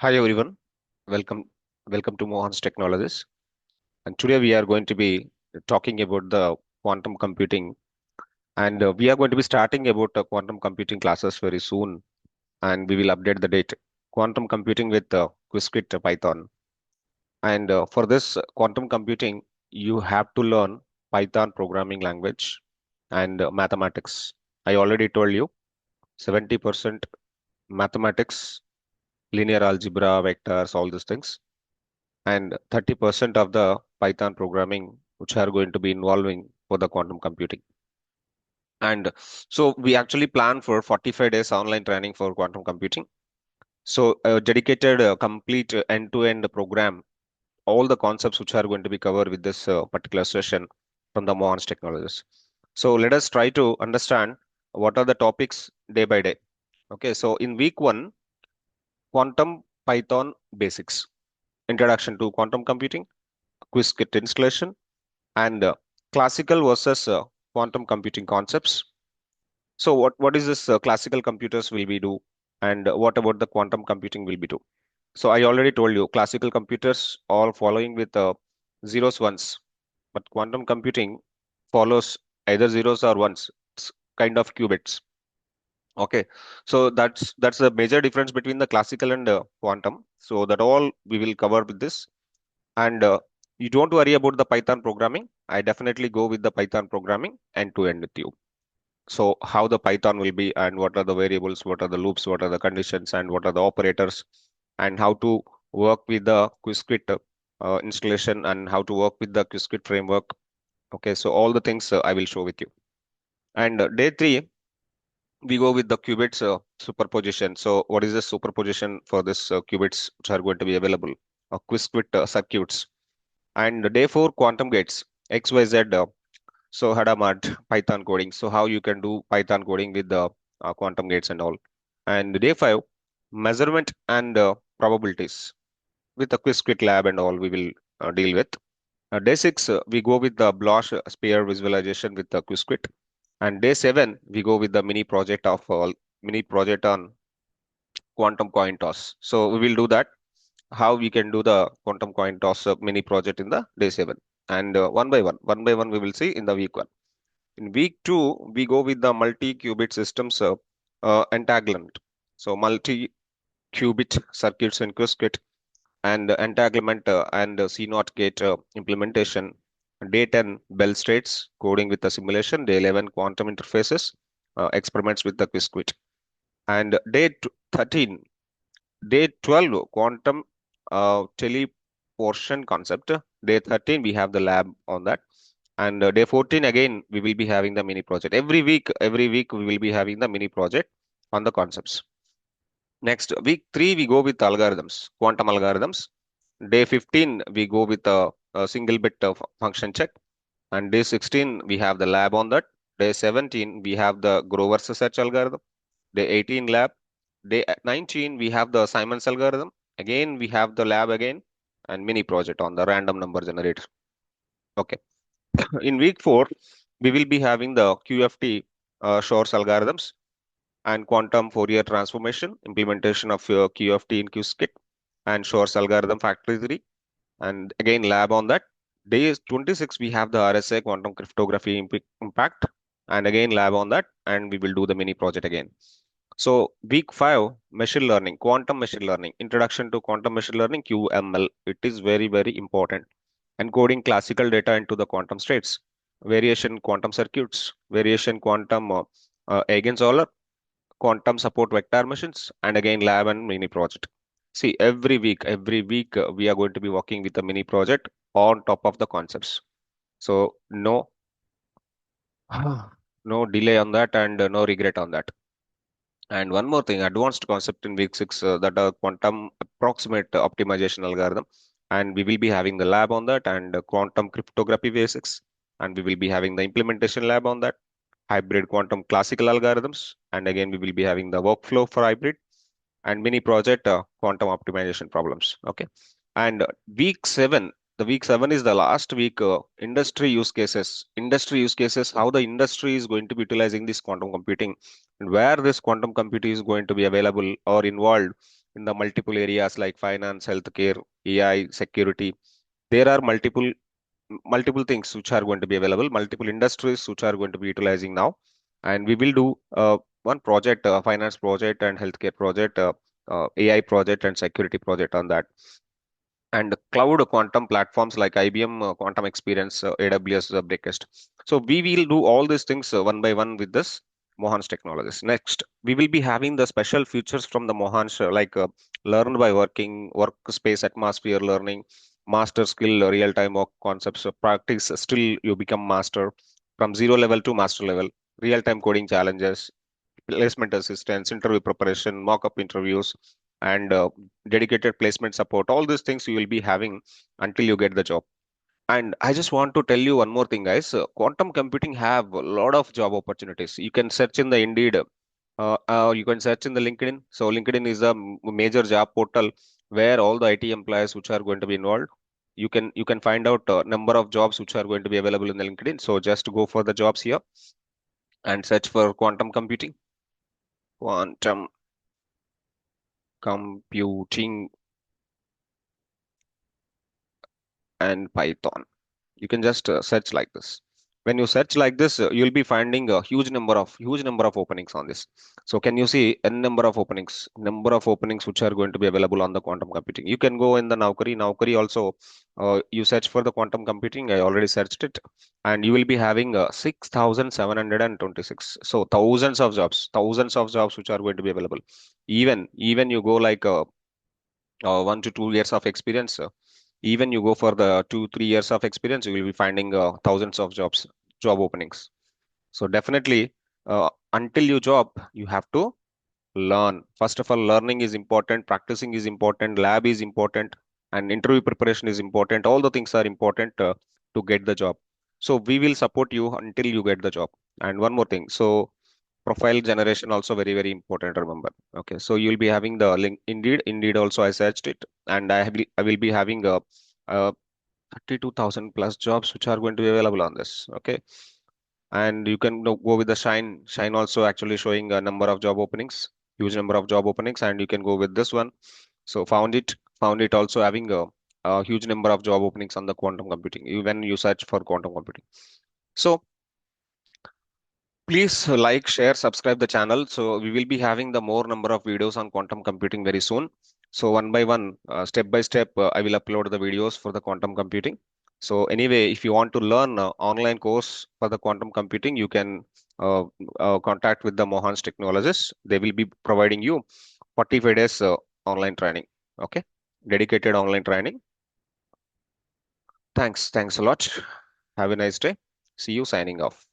Hi everyone, welcome welcome to Mohansh Technologies. And today we are going to be talking about the quantum computing, and we are going to be starting about quantum computing classes very soon, and we will update the date. Quantum computing with QISKit Python, and for this quantum computing, you have to learn Python programming language and mathematics. I already told you 70% mathematics, linear algebra, vectors, all these things and 30% of the Python programming, which are going to be involving for the quantum computing. And so we actually plan for 45 days online training for quantum computing. So a dedicated, complete end-to-end program, all the concepts which are going to be covered with this particular session from the Mohansh Technologies. So let us try to understand what are the topics day by day. Okay, so in week one, quantum Python basics, introduction to quantum computing, QuizKit installation, and classical versus quantum computing concepts. So what is this classical computers will we do, and what about the quantum computing will be do? So I already told you classical computers all following with zeros ones, but quantum computing follows either zeros or ones. It's kind of qubits. Okay, so that's the major difference between the classical and quantum. So that all we will cover with this. And you don't worry about the Python programming. I definitely go with the Python programming end to end with you. So how the Python will be and what are the variables, what are the loops, what are the conditions, and what are the operators, and how to work with the QuizKit installation and how to work with the QuizKit framework. Okay, so all the things I will show with you. And day three, we go with the qubits superposition. So what is the superposition for this qubits which are going to be available? QuizKit circuits. And day four, quantum gates, XYZ. So Hadamard, Python coding. So how you can do Python coding with the quantum gates and all. And day five, measurement and probabilities with the QuizKit lab and all we will deal with. Day six, we go with the Bloch sphere visualization with the QuizKit. And day seven, we go with the mini project on quantum coin toss. So we will do that how we can do the quantum coin toss mini project in the day 7 and one by one we will see in the week 1. In week 2 we go with the multi qubit systems entanglement. So multi qubit circuits in QISKit and entanglement and C0 gate implementation. Day 10 Bell states coding with the simulation. Day 11 quantum interfaces experiments with the QISKit. And day 13 Day 12, quantum teleportation concept. Day 13, we have the lab on that. And day 14, again, we will be having the mini project. Every week, we will be having the mini project on the concepts. Next, week 3, we go with algorithms, quantum algorithms. Day 15, we go with a single bit of function check. And day 16, we have the lab on that. Day 17, we have the Grover's search algorithm. Day 18 lab. Day 19, we have the Simon's algorithm. Again, we have the lab again and mini project on the random number generator. Okay. In week 4, we will be having the QFT Shor's algorithms and quantum Fourier transformation, implementation of QFT in QSKIT and Shor's algorithm factory 3. And again, lab on that. Day 26, we have the RSA quantum cryptography impact and again lab on that. And we will do the mini project again. So week 5, machine learning, quantum machine learning, introduction to quantum machine learning, QML. It is very, very important. Encoding classical data into the quantum states, variation quantum circuits, variation quantum Eigensolver, quantum support vector machines, and again lab and mini project. See, every week we are going to be working with a mini project on top of the concepts. So no, no delay on that and no regret on that. And one more thing, advanced concept in week 6 that are quantum approximate optimization algorithm. And we will be having the lab on that and quantum cryptography basics. And we will be having the implementation lab on that, hybrid quantum classical algorithms. And again, we will be having the workflow for hybrid and mini project quantum optimization problems. Okay. And the week 7 is the last week, industry use cases, how the industry is going to be utilizing this quantum computing and where this quantum computing is going to be available or involved in the multiple areas like finance, healthcare, AI, security. There are multiple things which are going to be available, multiple industries which are going to be utilizing now. And we will do one project, finance project and healthcare project, AI project and security project on that. And cloud quantum platforms like IBM Quantum Experience, AWS Breakfast. So we will do all these things one by one with this Mohansh Technologies. Next, we will be having the special features from the Mohansh, like learn by working, workspace atmosphere learning, master skill, real-time work concepts, practice, still you become master from zero level to master level, real-time coding challenges, placement assistance, interview preparation, mock-up interviews, and dedicated placement support. All these things you will be having until you get the job. And I just want to tell you one more thing, guys. Quantum computing have a lot of job opportunities. You can search in the Indeed, you can search in the LinkedIn. So LinkedIn is a major job portal where all the IT employees which are going to be involved. You can find out number of jobs which are going to be available in the LinkedIn. So just go for the jobs here and search for quantum computing. Quantum computing and Python. You can just search like this. When you search like this, you'll be finding a huge number of openings on this. So can you see n number of openings which are going to be available on the quantum computing? You can go in the Naukri also. You search for the quantum computing. I already searched it, and you will be having 6,726. So thousands of jobs which are going to be available. Even you go like 1 to 2 years of experience. Even you go for the 2 3 years of experience, you will be finding thousands of job openings. So definitely, until you job, you have to learn. First of all, learning is important, practicing is important, lab is important, and interview preparation is important. All the things are important to get the job. So we will support you until you get the job. And one more thing. So profile generation also very important, remember. Okay, so you'll be having the link Indeed also I searched it, and I will be having a 32,000 plus jobs which are going to be available on this. Okay, and you can go with the Shine also actually showing a number of job openings, huge number of job openings, and you can go with this one. So found it also having a huge number of job openings on the quantum computing when you search for quantum computing. So please like, share, subscribe the channel. So we will be having the more number of videos on quantum computing very soon. So one by one, step by step, I will upload the videos for the quantum computing. So anyway, if you want to learn online course for the quantum computing, you can contact with the Mohansh Technologies. They will be providing you 45 days online training. Okay, dedicated online training. Thanks a lot. Have a nice day. See you signing off.